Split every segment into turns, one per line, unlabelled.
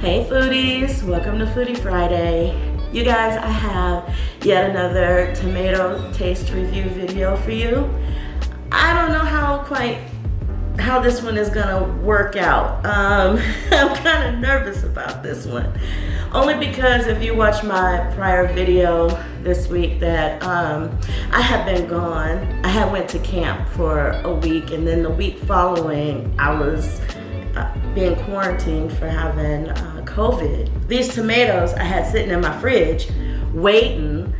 Hey foodies, welcome to Foodie Friday. You guys, I have yet another tomato taste review video for you. I don't know how this one is gonna work out. I'm kind of nervous about this one. Only because if you watch my prior video this week that I have been gone. I had went to camp for a week, and then the week following I was being quarantined for having COVID. These tomatoes I had sitting in my fridge waiting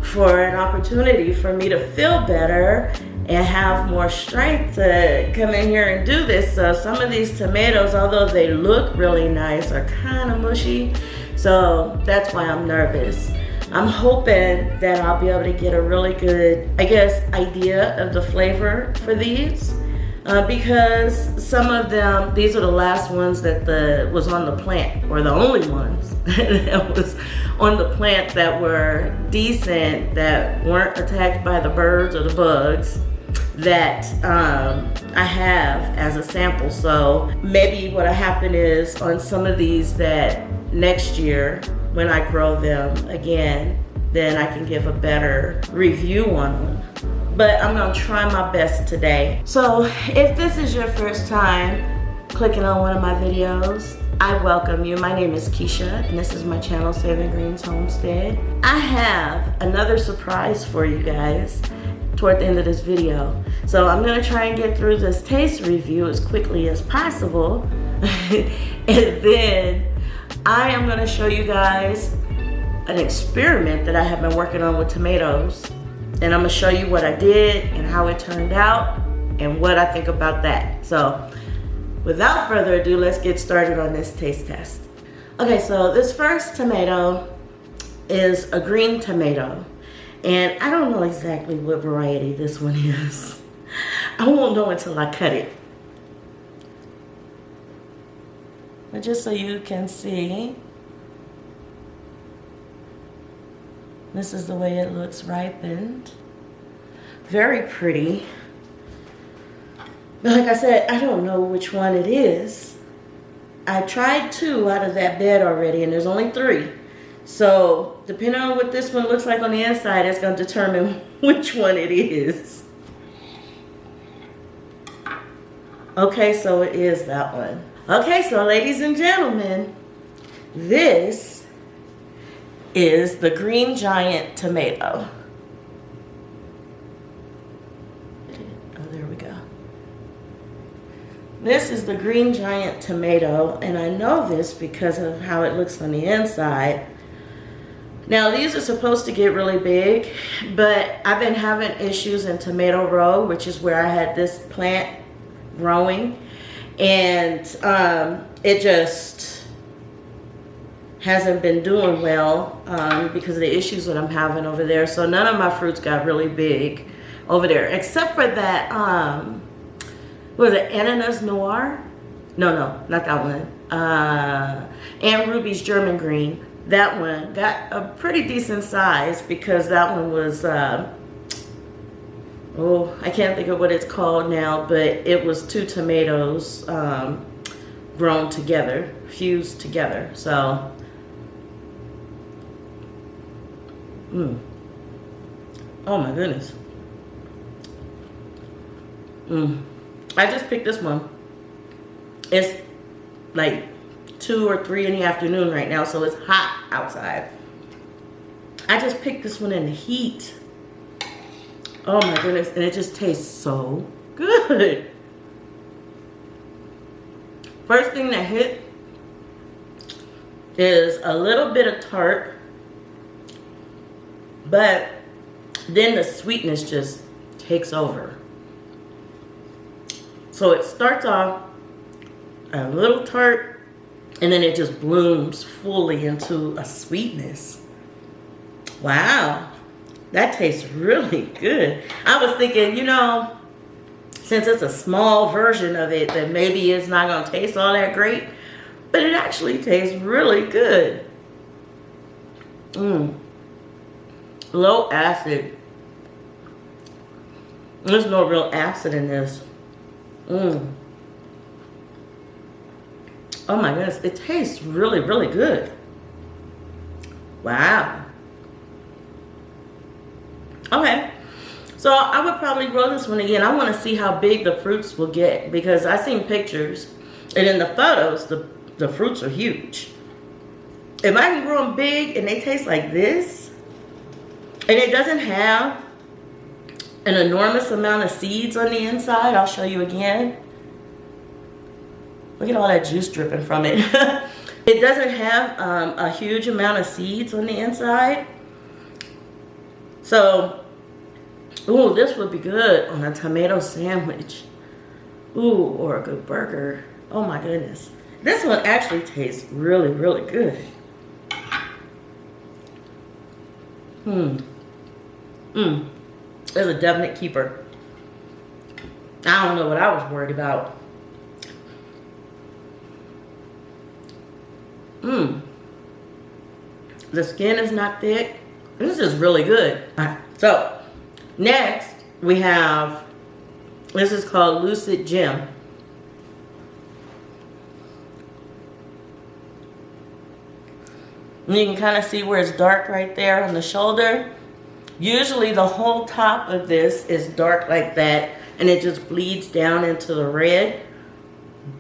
for an opportunity for me to feel better and have more strength to come in here and do this. So some of these tomatoes, although they look really nice, are kind of mushy. So that's why I'm nervous. I'm hoping that I'll be able to get a really good, idea of the flavor for these. Because some of them, these are the last ones that was on the plant, or the only ones that was on the plant that were decent, that weren't attacked by the birds or the bugs that I have as a sample. So maybe what'll happen is on some of these that next year when I grow them again, then I can give a better review on them. But I'm gonna try my best today. So if this is your first time clicking on one of my videos, I welcome you. My name is Keisha, and this is my channel, Saving Greens Homestead. I have another surprise for you guys toward the end of this video. So I'm gonna try and get through this taste review as quickly as possible. And then I am gonna show you guys an experiment that I have been working on with tomatoes. And I'm gonna show you what I did and how it turned out and what I think about that. So without further ado, let's get started on this taste test. Okay, so this first tomato is a green tomato. And I don't know exactly what variety this one is. I won't know until I cut it. But just so you can see, this is the way it looks ripened. Very pretty. But like I said, I don't know which one it is. I tried 2 out of that bed already, and there's only 3. So depending on what this one looks like on the inside, it's going to determine which one it is. Okay, so it is that one. Okay, so ladies and gentlemen, this is the green giant tomato. Oh, there we go. This is the green giant tomato, and I know this because of how it looks on the inside. Now, these are supposed to get really big, but I've been having issues in Tomato Row, which is where I had this plant growing, and it just hasn't been doing well because of the issues that I'm having over there. So none of my fruits got really big over there, except for that, what was it, Ananas Noir? No, not that one. And Ruby's German Green. That one got a pretty decent size because that one was, oh, I can't think of what it's called now, but it was 2 tomatoes grown together, fused together. So, oh my goodness. I just picked this one. It's like 2 or 3 in the afternoon right now, so it's hot outside. I just picked this one in the heat. Oh my goodness, and it just tastes so good. First thing that hit is a little bit of tart, but then the sweetness just takes over. So it starts off a little tart, and then it just blooms fully into a sweetness. Wow, that tastes really good. I was thinking, you know, since it's a small version of it, that maybe it's not gonna taste all that great, but it actually tastes really good. Low acid. There's no real acid in this. Oh my goodness, it tastes really, really good. Wow. Okay, so I would probably grow this one again. I want to see how big the fruits will get, because I've seen pictures, and in the photos, the fruits are huge. If I can grow them big and they taste like this, and it doesn't have an enormous amount of seeds on the inside, I'll show you again. Look at all that juice dripping from it. It doesn't have a huge amount of seeds on the inside. So, ooh, this would be good on a tomato sandwich. Ooh, or a good burger. Oh my goodness. This one actually tastes really, really good. It's a definite keeper. I don't know what I was worried about. The skin is not thick. This is really good. All right, so next we have, this is called Lucid Gem. And you can kind of see where it's dark right there on the shoulder. Usually the whole top of this is dark like that, and it just bleeds down into the red.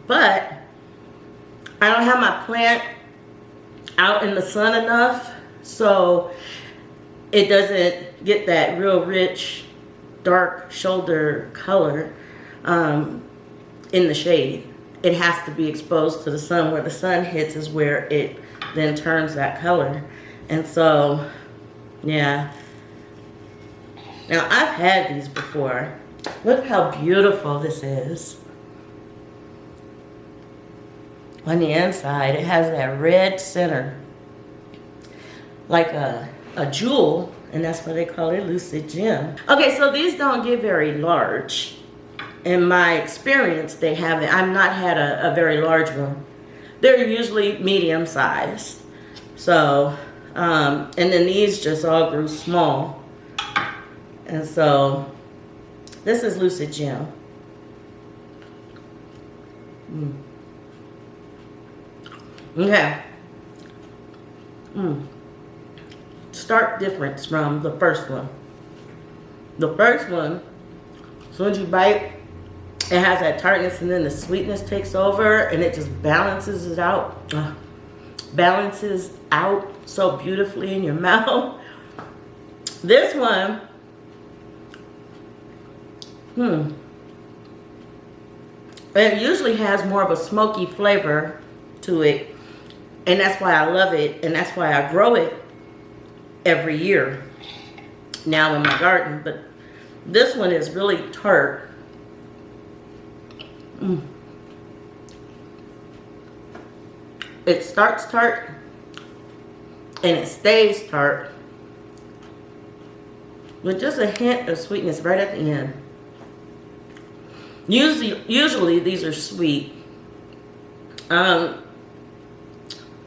But I don't have my plant out in the sun enough, so it doesn't get that real rich dark shoulder color in the shade. It has to be exposed to the sun. Where the sun hits is where it then turns that color. And so, yeah. Now, I've had these before. Look how beautiful this is. On the inside, it has that red center, like a jewel, and that's why they call it Lucid Gem. Okay, so these don't get very large. In my experience, they haven't. I've not had a very large one. They're usually medium size. So, and then these just all grew small. And so, this is Lucid Gem. Okay. Stark difference from the first one. The first one, as soon as you bite, it has that tartness, and then the sweetness takes over, and it just balances it out. Balances out so beautifully in your mouth. This one, it usually has more of a smoky flavor to it. And that's why I love it, and that's why I grow it every year now in my garden. But this one is really tart. It starts tart and it stays tart with just a hint of sweetness right at the end. Usually these are sweet.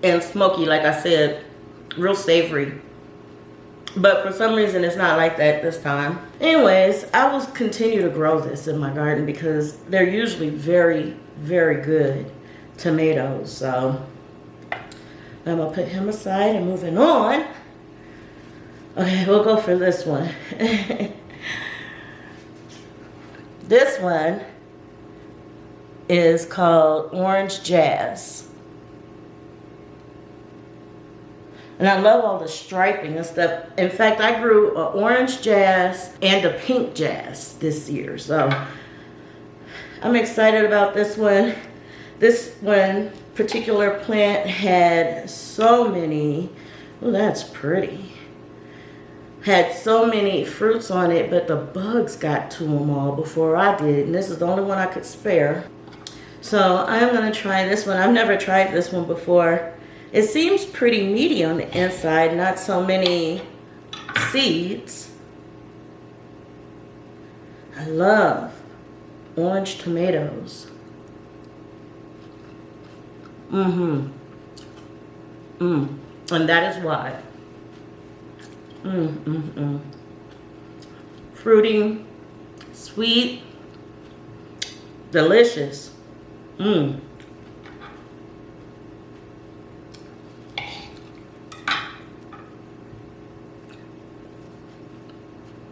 And smoky, like I said, real savory. But for some reason, it's not like that this time. Anyways, I will continue to grow this in my garden because they're usually very, very good tomatoes. So I'm gonna put him aside and moving on. Okay, we'll go for this one. This one is called Orange Jazz. And I love all the striping and stuff. In fact, I grew an orange jazz and a pink jazz this year. So I'm excited about this one. This one particular plant had so many, oh, that's pretty. Had so many fruits on it, but the bugs got to them all before I did. And this is the only one I could spare. So I'm gonna try this one. I've never tried this one before. It seems pretty meaty on the inside, not so many seeds. I love orange tomatoes. And that is why. Fruity, sweet, delicious.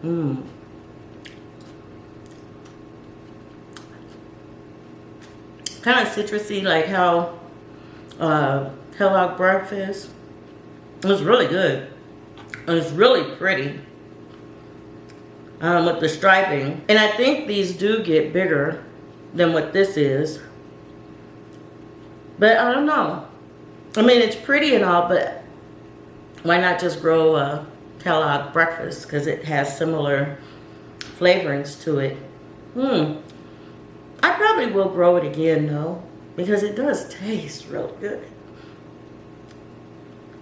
Mmm. Kind of citrusy, like how Kellogg breakfast. It was really good. And it's really pretty with the striping. And I think these do get bigger than what this is. But I don't know. I mean, it's pretty and all, but why not just grow a Kellogg breakfast? Because it has similar flavorings to it. I probably will grow it again though, because it does taste real good.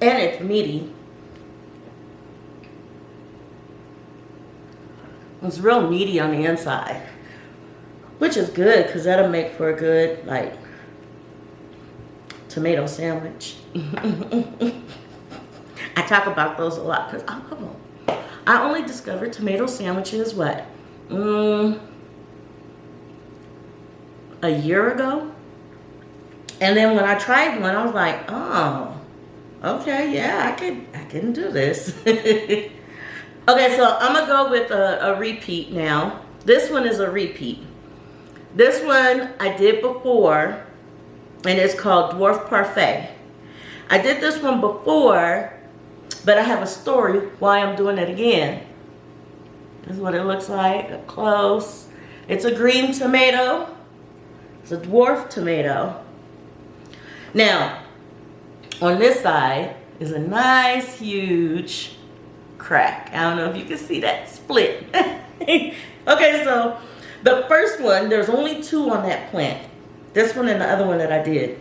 And it's meaty. It's real meaty on the inside, which is good because that'll make for a good, like, tomato sandwich. I talk about those a lot because I love them. I only discovered tomato sandwiches, what, a year ago? And then when I tried one, I was like, oh, okay, yeah, I can do this. Okay, so I'm gonna go with a repeat now. This one is a repeat. This one I did before, and it's called Dwarf Parfait. I did this one before, but I have a story why I'm doing it again. This is what it looks like up close. It's a green tomato. It's a dwarf tomato. Now, on this side is a nice, huge crack. I don't know if you can see that split. Okay, so the first one, there's only two on that plant. This one and the other one that I did.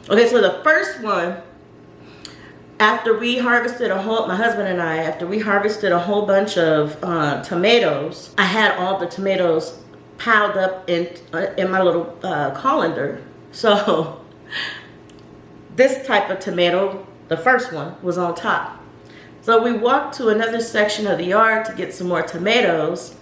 Okay, so the first one, after we harvested my husband and I, after we harvested a whole bunch of tomatoes, I had all the tomatoes piled up in my little colander. So this type of tomato, the first one, was on top. So we walked to another section of the yard to get some more tomatoes,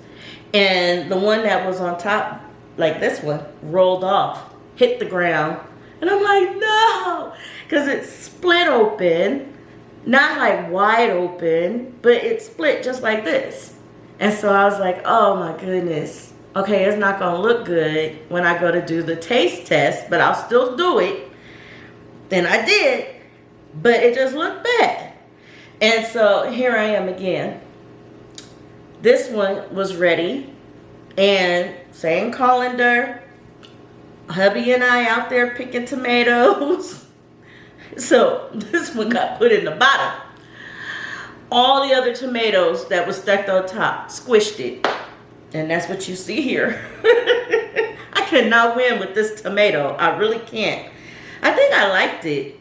and the one that was on top, like this one, rolled off, hit the ground, and I'm like, no, because it split open, not like wide open, but it split just like this. And so I was like, oh my goodness, okay, it's not gonna look good when I go to do the taste test, but I'll still do it. Then I did, but it just looked bad. And so here I am again. This one was ready, and same colander, hubby and I out there picking tomatoes. So this one got put in the bottom. All the other tomatoes that was stuck on top squished it. And that's what you see here. I cannot win with this tomato. I really can't. I think I liked it.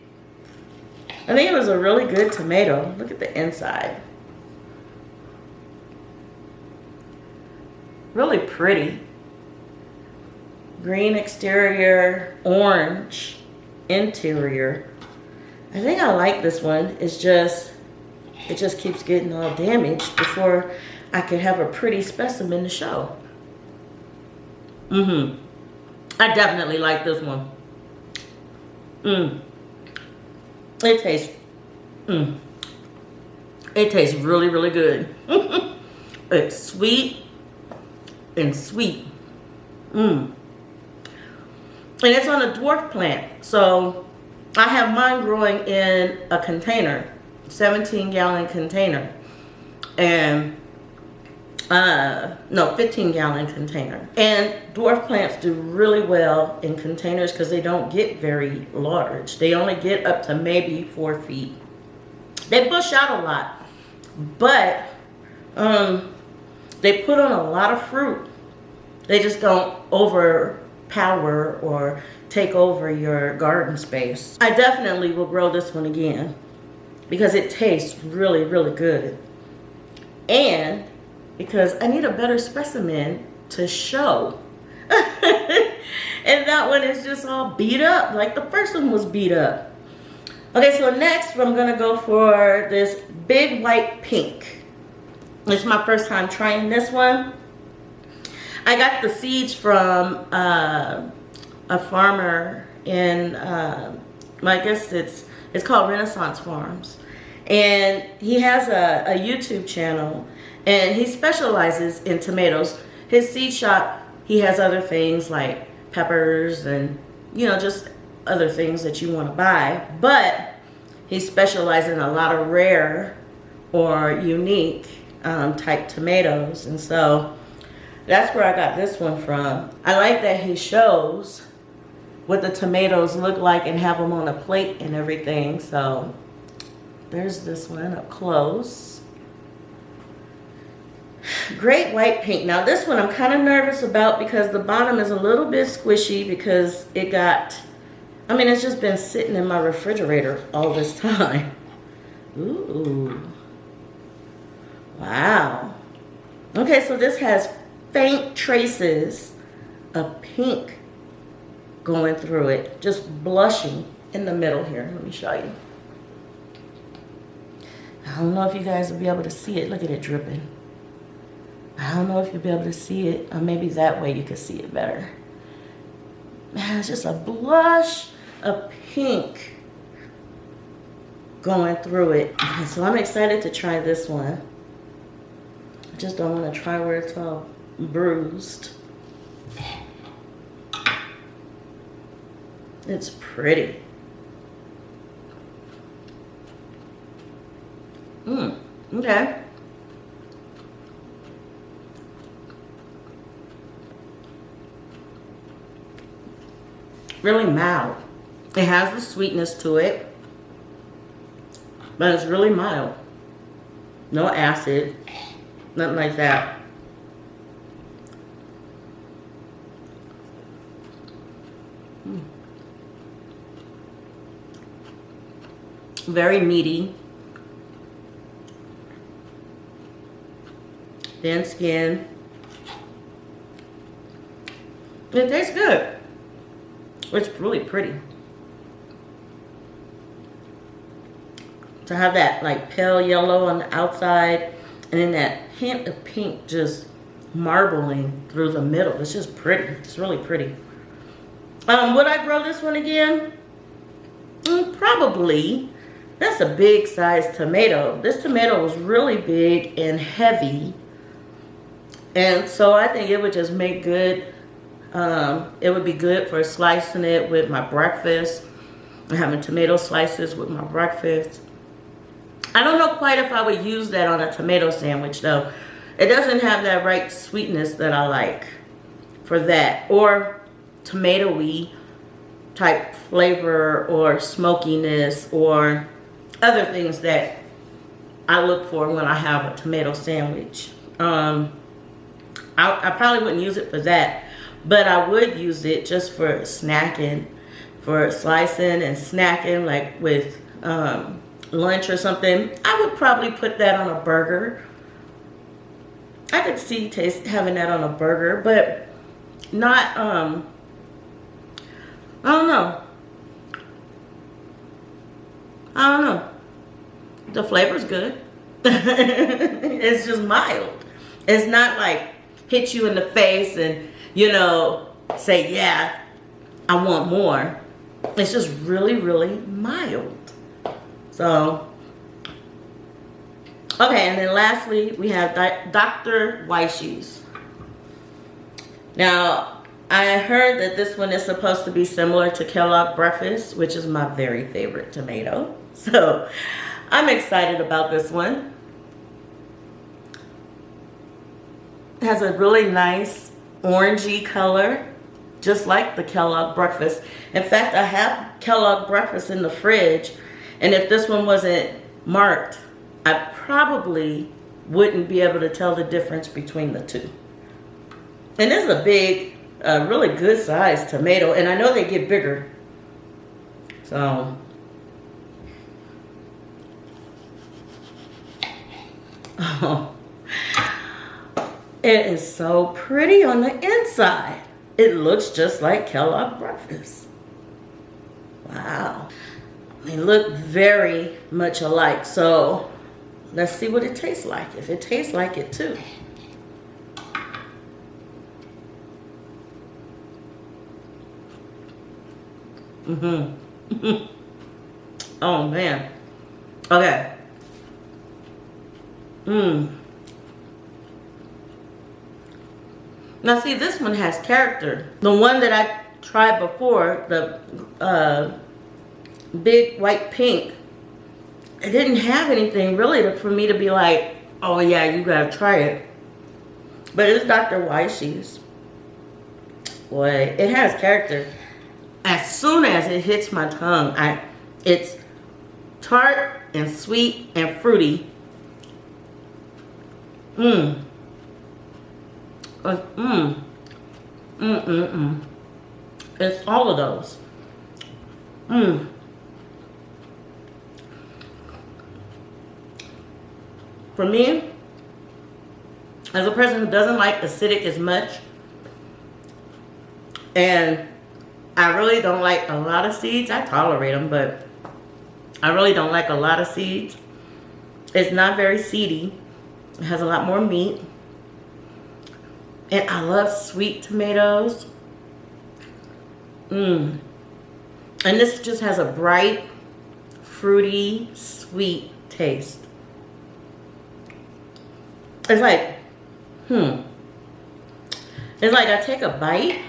I think it was a really good tomato. Look at the inside. Really pretty. Green exterior, orange interior. I think I like this one. It's just, it just keeps getting all damaged before I can have a pretty specimen to show. I definitely like this one. It tastes, it tastes really, really good. It's sweet and sweet. And it's on a dwarf plant. So I have mine growing in a container, 17-gallon container. And no, 15-gallon container. And dwarf plants do really well in containers because they don't get very large. They only get up to maybe 4 feet. They bush out a lot, but they put on a lot of fruit. They just don't overpower or take over your garden space. I definitely will grow this one again because it tastes really, really good. And because I need a better specimen to show. And that one is just all beat up, like the first one was beat up. Okay, so next I'm gonna go for this big white pink. It's my first time trying this one. I got the seeds from a farmer in, I guess it's called Renaissance Farms. And he has a YouTube channel. And he specializes in tomatoes. His seed shop, he has other things like peppers and, you know, just other things that you want to buy. But he specializes in a lot of rare or unique type tomatoes. And so that's where I got this one from. I like that he shows what the tomatoes look like and have them on a plate and everything. So there's this one up close. Great white pink. Now this one I'm kind of nervous about because the bottom is a little bit squishy because it got, I mean, it's just been sitting in my refrigerator all this time. Ooh. Wow. Okay, so this has faint traces of pink going through it, just blushing in the middle here. Let me show you. I don't know if you guys will be able to see it. Look at it dripping. I don't know if you'll be able to see it, or maybe that way you can see it better. Man, it's just a blush of pink going through it. Okay, so I'm excited to try this one. I just don't want to try where it's all bruised. It's pretty. Okay. Really mild. It has the sweetness to it, but it's really mild. No acid, nothing like that. Very meaty. Thin skin. It tastes good. It's really pretty. To have that like pale yellow on the outside and then that hint of pink just marbling through the middle. It's just pretty. It's really pretty. Would I grow this one again? Probably. That's a big size tomato. This tomato was really big and heavy. And so I think it would just make good. It would be good for slicing it with my breakfast. Having tomato slices with my breakfast. I don't know quite if I would use that on a tomato sandwich though. It doesn't have that right sweetness that I like for that. Or tomatoey type flavor or smokiness or other things that I look for when I have a tomato sandwich. I probably wouldn't use it for that, but I would use it just for snacking, for slicing and snacking, like with lunch or something. I would probably put that on a burger. I could see having that on a burger, but not, I don't know. I don't know. The flavor's good. It's just mild. It's not like hit you in the face and, you know, say, yeah, I want more. It's just really, really mild. So, okay, and then lastly, we have Dr. Weishy's. Now, I heard that this one is supposed to be similar to Kellogg Breakfast, which is my very favorite tomato. So, I'm excited about this one. It has a really nice orangey color, just like the Kellogg Breakfast. In fact, I have Kellogg Breakfast in the fridge, and if this one wasn't marked, I probably wouldn't be able to tell the difference between the two. And this is a big, really good sized tomato, and I know they get bigger. So, oh, it is so pretty on the inside. It looks just like Kellogg Breakfast. Wow. They look very much alike. So let's see what it tastes like. If it tastes like it too. Oh man. Okay. Now see, this one has character. The one that I tried before, the big white pink, it didn't have anything really for me to be like, oh yeah, you gotta try it. But it's Dr. Weishy's. Boy, it has character. As soon as it hits my tongue, it's tart and sweet and fruity. It's all of those. For me, as a person who doesn't like acidic as much, and I really don't like a lot of seeds. I tolerate them, but I really don't like a lot of seeds. It's not very seedy. It has a lot more meat. And I love sweet tomatoes. And this just has a bright, fruity, sweet taste. It's like, It's like I take a bite.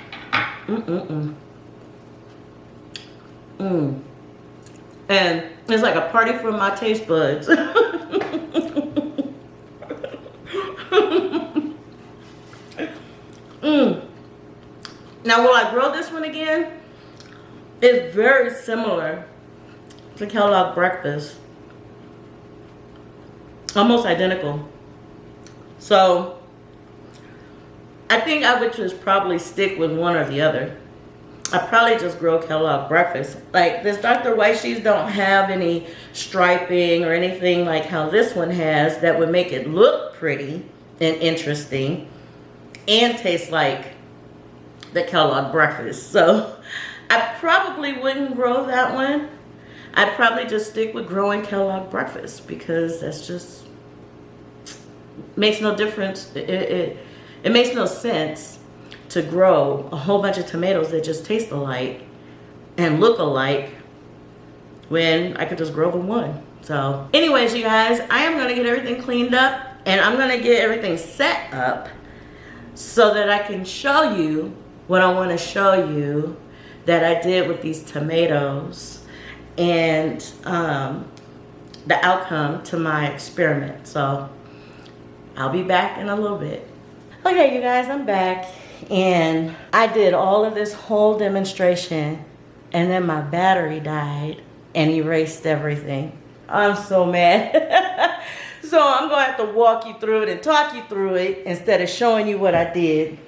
And it's like a party for my taste buds. Now, will I grow this one again? It's very similar to Kellogg breakfast. Almost identical. So, I think I would just probably stick with one or the other. I'd probably just grow Kellogg breakfast. Like, this Dr. Weishy's don't have any striping or anything like how this one has that would make it look pretty and interesting and taste like the Kellogg breakfast. So I probably wouldn't grow that one. I'd probably just stick with growing Kellogg breakfast because that's just makes no difference. It makes no sense to grow a whole bunch of tomatoes that just taste alike and look alike when I could just grow the one. So anyways, you guys, I am going to get everything cleaned up and I'm going to get everything set up so that I can show you what I want to show you that I did with these tomatoes and the outcome to my experiment. So I'll be back in a little bit. Okay, you guys, I'm back. And I did all of this whole demonstration and then my battery died and erased everything. I'm so mad. So I'm going to have to walk you through it and talk you through it instead of showing you what I did.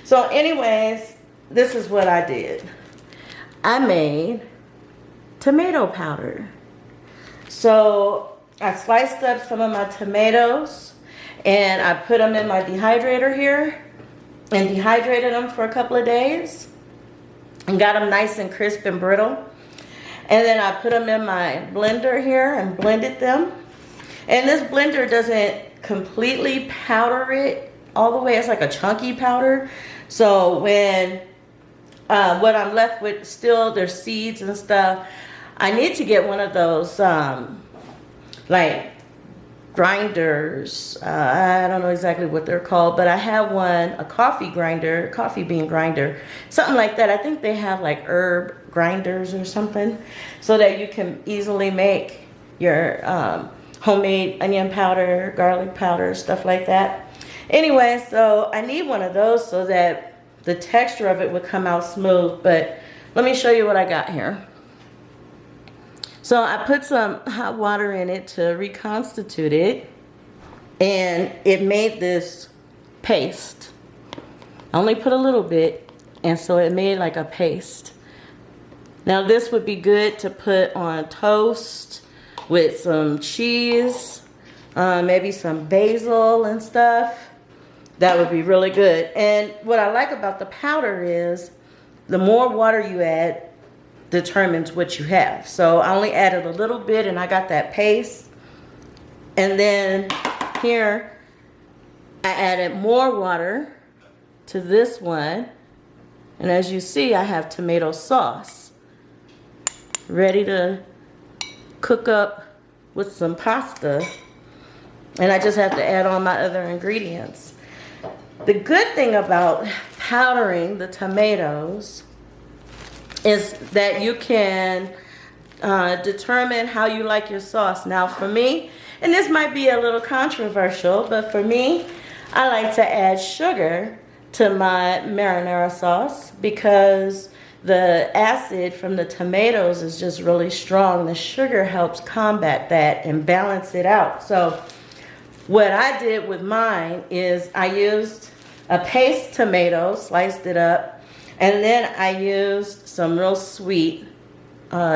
So anyways, this is what I did. I made tomato powder. So I sliced up some of my tomatoes and I put them in my dehydrator here and dehydrated them for a couple of days and got them nice and crisp and brittle. And then I put them in my blender here and blended them. And this blender doesn't completely powder it all the way. It's like a chunky powder. So when what I'm left with still, there's seeds and stuff, I need to get one of those like grinders. I don't know exactly what they're called, but I have one, a coffee grinder, coffee bean grinder, something like that. I think they have like herb grinders or something so that you can easily make your homemade onion powder, garlic powder, stuff like that. Anyway, so I need one of those so that the texture of it would come out smooth. But let me show you what I got here. So I put some hot water in it to reconstitute it, and it made this paste. I only put a little bit, and so it made like a paste. Now this would be good to put on toast with some cheese, maybe some basil and stuff. That would be really good. And what I like about the powder is the more water you add determines what you have. So I only added a little bit and I got that paste. And then here I added more water to this one. And as you see, I have tomato sauce ready to cook up with some pasta. And I just have to add on my other ingredients. The good thing about powdering the tomatoes is that you can determine how you like your sauce. Now for me, and this might be a little controversial, but for me, I like to add sugar to my marinara sauce because the acid from the tomatoes is just really strong. The sugar helps combat that and balance it out. So what I did with mine is I used a paste tomato, sliced it up, and then I used some real sweet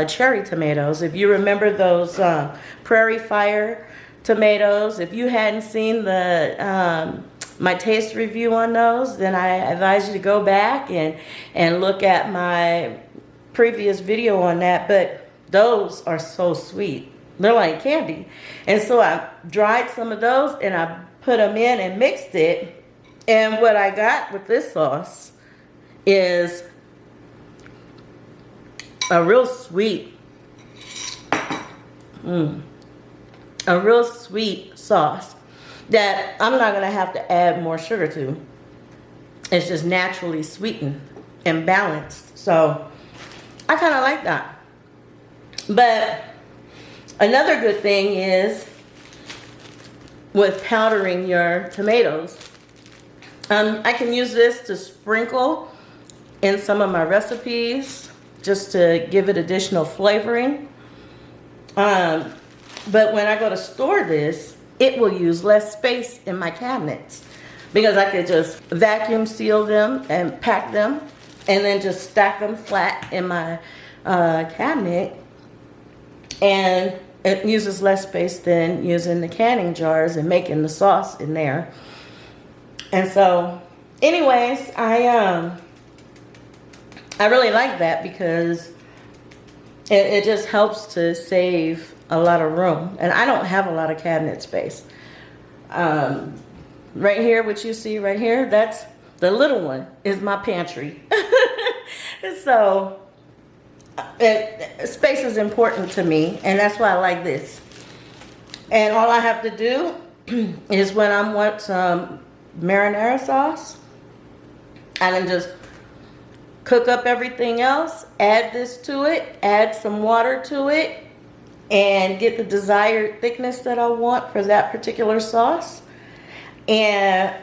cherry tomatoes. If you remember those Prairie Fire tomatoes, if you hadn't seen the my taste review on those, then I advise you to go back and look at my previous video on that. But those are so sweet. They're like candy. And so I dried some of those and I put them in and mixed it. And what I got with this sauce is a real sweet, a real sweet sauce that I'm not gonna have to add more sugar to. It's just naturally sweetened and balanced. So I kind of like that. But another good thing is with powdering your tomatoes, I can use this to sprinkle in some of my recipes just to give it additional flavoring. But when I go to store this, it will use less space in my cabinets because I could just vacuum seal them and pack them and then just stack them flat in my cabinet, and it uses less space than using the canning jars and making the sauce in there. And so anyways, I really like that because it just helps to save a lot of room. And I don't have a lot of cabinet space. Right here, what you see right here, that's the little one, is my pantry. So space is important to me, and that's why I like this. And all I have to do is when I want some marinara sauce, I can just cook up everything else, add this to it, add some water to it, and get the desired thickness that I want for that particular sauce, and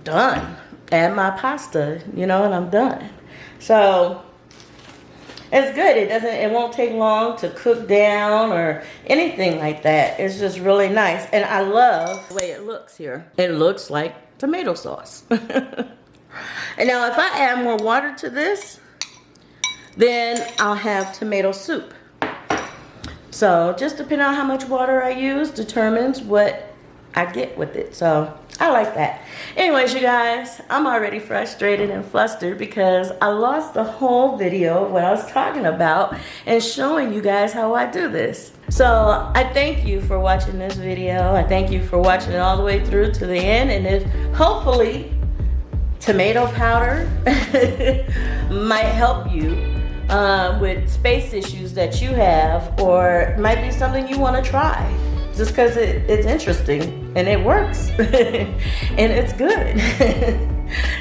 done. Add my pasta, you know, and I'm done. So it's good. It won't take long to cook down or anything like that. It's just really nice. And I love the way it looks here. It looks like tomato sauce. And now if I add more water to this, then I'll have tomato soup. So just depending on how much water I use determines what I get with it. So I like that. Anyways, you guys, I'm already frustrated and flustered because I lost the whole video of what I was talking about and showing you guys how I do this. So I thank you for watching this video. I thank you for watching it all the way through to the end. And if hopefully tomato powder might help you with space issues that you have, or it might be something you want to try just because it's interesting and it works and it's good.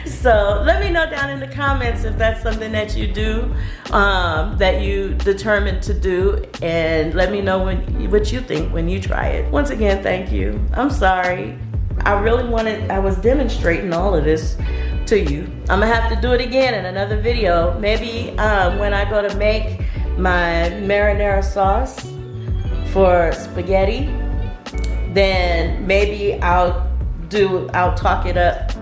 So let me know down in the comments if that's something that you do, that you determined to do, and let me know what you think when you try it. Once again, thank you. I'm sorry. I was demonstrating all of this to you. I'm gonna have to do it again in another video. Maybe when I go to make my marinara sauce for spaghetti, then maybe I'll talk it up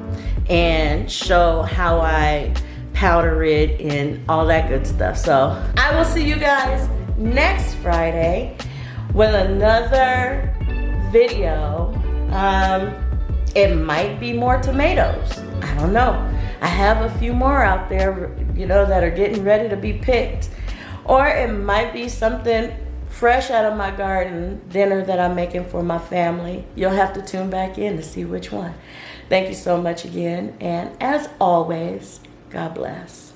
and show how I powder it and all that good stuff. So I will see you guys next Friday with another video. It might be more tomatoes. I don't know. I have a few more out there, you know, that are getting ready to be picked. Or it might be something fresh out of my garden dinner that I'm making for my family. You'll have to tune back in to see which one. Thank you so much again. And as always, God bless.